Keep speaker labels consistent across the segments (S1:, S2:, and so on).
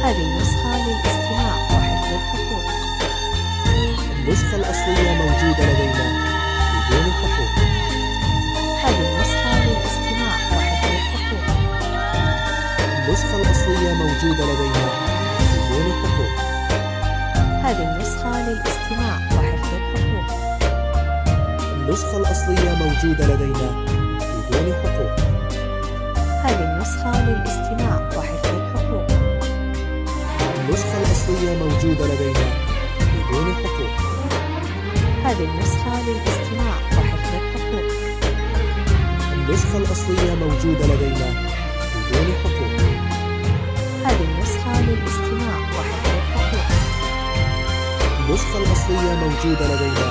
S1: هذه النسخة للاستماع وحفظ الحقوق.
S2: النسخة الأصلية موجودة لدينا بدون حقوق.
S1: هذه النسخة للاستماع وحفظ الحقوق.
S2: النسخة الأصلية موجودة لدينا بدون حقوق.
S1: هذه النسخة للاستماع وحفظ الحقوق.
S2: النسخة الأصلية موجودة لدينا بدون حقوق.
S1: هذه النسخة للاستماع وحفظ الحقوق.
S2: النسخة الأصلية موجودة لدينا بدون حقوق.
S1: هذه النسخة للاستماع وحفظ الحقوق.
S2: النسخة الأصلية موجودة لدينا بدون حقوق.
S1: هذه النسخة للاستماع وحفظ الحقوق.
S2: النسخة الأصلية موجودة لدينا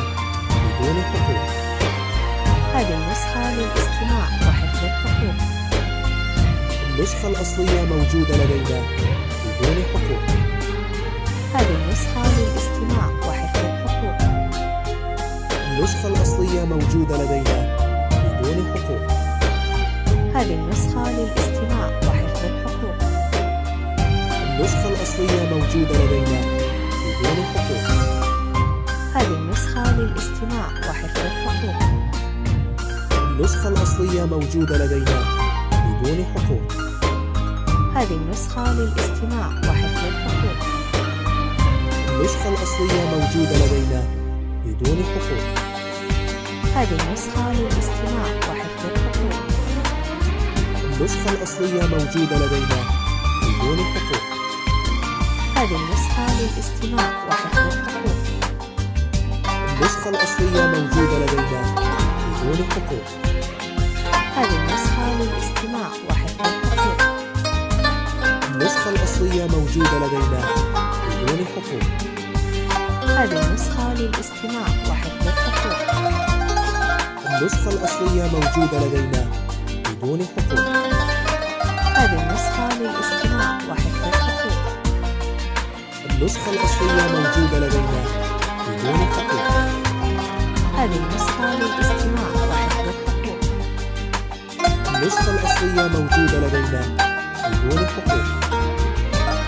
S2: بدون حقوق.
S1: هذه النسخة للاستماع وحفظ الحقوق.
S2: النسخة الأصلية موجودة لدينا بدون حقوق.
S1: هذه النسخة للاستماع وحفظ الحقوق.
S2: النسخة الأصلية موجودة لدينا بدون حقوق.
S1: هذه النسخة للاستماع وحفظ الحقوق.
S2: النسخة الأصلية موجودة لدينا بدون حقوق.
S1: هذه النسخة للاستماع وحفظ الحقوق.
S2: النسخة الأصلية موجودة لدينا بدون حقوق.
S1: هذه النسخة للاستماع وحفظ الحقوق.
S2: النسخة الأصلية موجودة لدينا بدون حقوق.
S1: هذه النسخة للاستماع وحفظ الحقوق.
S2: النسخة الأصلية موجودة لدينا بدون حقوق.
S1: هذه النسخة للاستماع وحفظ الحقوق.
S2: النسخة الأصلية موجودة لدينا بدون حقوق.
S1: هذه النسخة للاستماع وحفظ الحقوق.
S2: النسخة الأصلية موجودة لدينا بدون حقوق.
S1: هذه النسخة للاستماع وحفظ الحقوق.
S2: النسخة الأصلية موجودة لدينا بدون حقوق.
S1: هذه النسخة للاستماع وحفظ الحقوق.
S2: النسخة الأصلية موجودة لدينا بدون حقوق.
S1: هذه النسخة للاستماع وحفظ الحقوق.
S2: النسخة الأصلية موجودة لدينا بدون حقوق.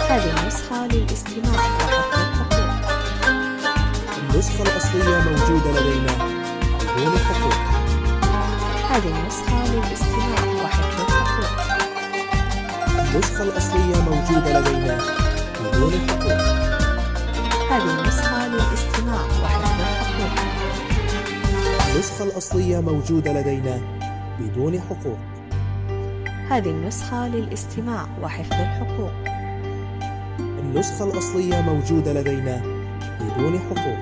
S1: هذه النسخة للاستماع وحفظ الحقوق.
S2: النسخة الأصلية موجودة لدينا بدون حقوق.
S1: هذه النسخة للاستماع وحفظ الحقوق.
S2: النسخة الأصلية موجودة لدينا بدون حقوق.
S1: هذه النسخة للاستماع وحفظ الحقوق.
S2: النسخة الأصلية موجودة لدينا بدون حقوق.
S1: هذه النسخة للاستماع وحفظ الحقوق.
S2: النسخة الأصلية موجودة لدينا بدون حقوق.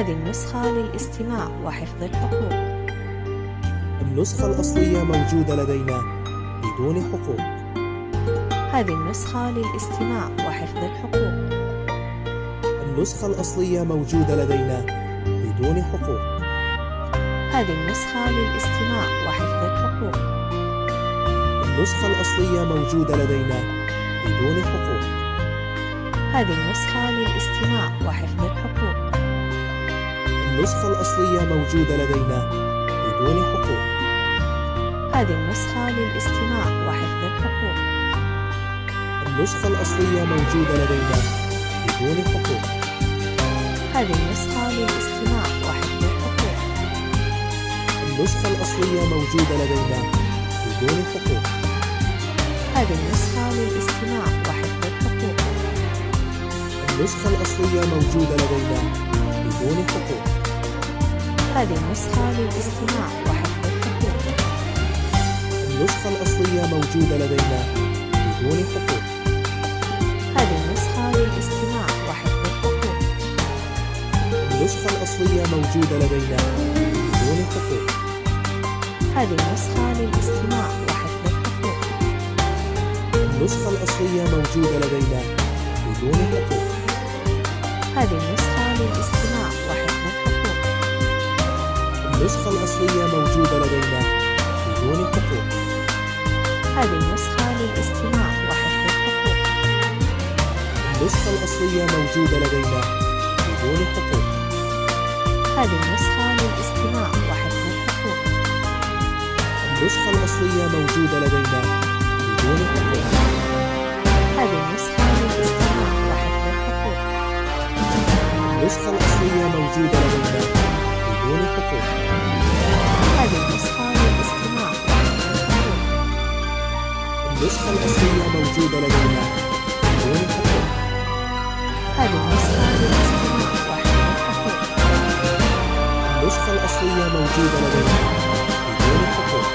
S1: هذه النسخة للاستماع وحفظ الحقوق.
S2: النسخة الأصلية موجودة لدينا بدون حقوق.
S1: هذه النسخة للاستماع وحفظ الحقوق.
S2: النسخة الأصلية موجودة لدينا بدون حقوق.
S1: هذه النسخة للاستماع وحفظ الحقوق.
S2: النسخة الأصلية موجودة لدينا بدون حقوق.
S1: هذه النسخة للاستماع وحفظ الحقوق.
S2: النسخة الأصلية موجودة لدينا بدون حقوق.
S1: هذه النسخة للاستماع وحفظ الحقوق.
S2: النسخة الأصلية موجودة لدينا بدون حقوق.
S1: هذه النسخة للاستماع وحفظ الحقوق.
S2: النسخة الأصلية موجودة لدينا بدون حقوق.
S1: هذه النسخة للاستماع وحفظ الحقوق.
S2: النسخة الأصلية موجودة لدينا بدون حقوق.
S1: هذه النسخة للاستماع وحفظ الحقوق.
S2: النسخة الأصلية موجودة لدينا بدون حقوق.
S1: هذه النسخة للاستماع وحفظ الحقوق.
S2: النسخة الأصلية موجودة لدينا بدون حقوق.
S1: هذه النسخة للاستماع وحفظ الحقوق.
S2: النسخة الأصلية موجودة لدينا بدون حقوق.
S1: هذه النسخة للاستماع وحفظ الحقوق.
S2: النسخة الأصلية موجودة لدينا بدون حقوق.
S1: هذه النسخة للاستماع وحفظ الحقوق.
S2: النسخة الأصلية موجودة لدينا بدون حقوق.
S1: هذه النسخة للاستماع وحفظ الحقوق.
S2: النسخة الأصلية موجودة لدينا بدون حقوق.
S1: هذه النسخة
S2: النسخة الأصلية موجودة لدينا بدون حقوق.
S1: هذه النسخة للاستماع وحفظ الحقوق.
S2: النسخة الأصلية موجودة لدينا بدون حقوق.
S1: هذه النسخة للاستماع وحفظ الحقوق.
S2: النسخة الأصلية موجودة لدينا بدون حقوق.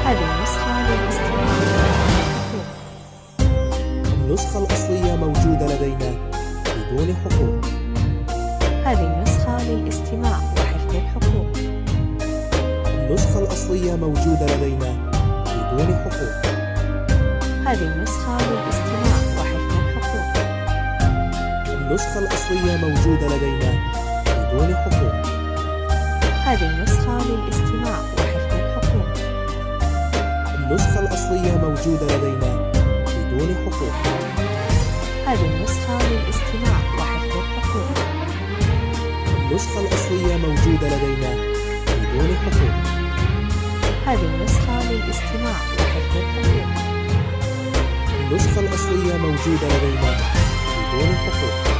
S1: هذه النسخة للاستماع وحفظ الحقوق.
S2: النسخة الأصلية موجودة لدينا بدون حقوق.
S1: هذه النسخة للاستماع وحفظ الحقوق.
S2: النسخة الأصلية موجودة لدينا بدون حقوق.
S1: هذه النسخة للاستماع وحفظ الحقوق.
S2: النسخة الأصلية موجودة لدينا بدون حقوق.
S1: هذه النسخة للاستماع وحفظ الحقوق.
S2: النسخة الأصلية موجودة لدينا بدون حقوق.
S1: هذه النسخة للاستماع وحفظ الحقوق.
S2: النسخة الأصلية موجودة لدينا بدون حقوق.
S1: هذه النسخة للاستماع وحفظ الحقوق.
S2: النسخة الأصلية موجودة لدينا بدون حقوق.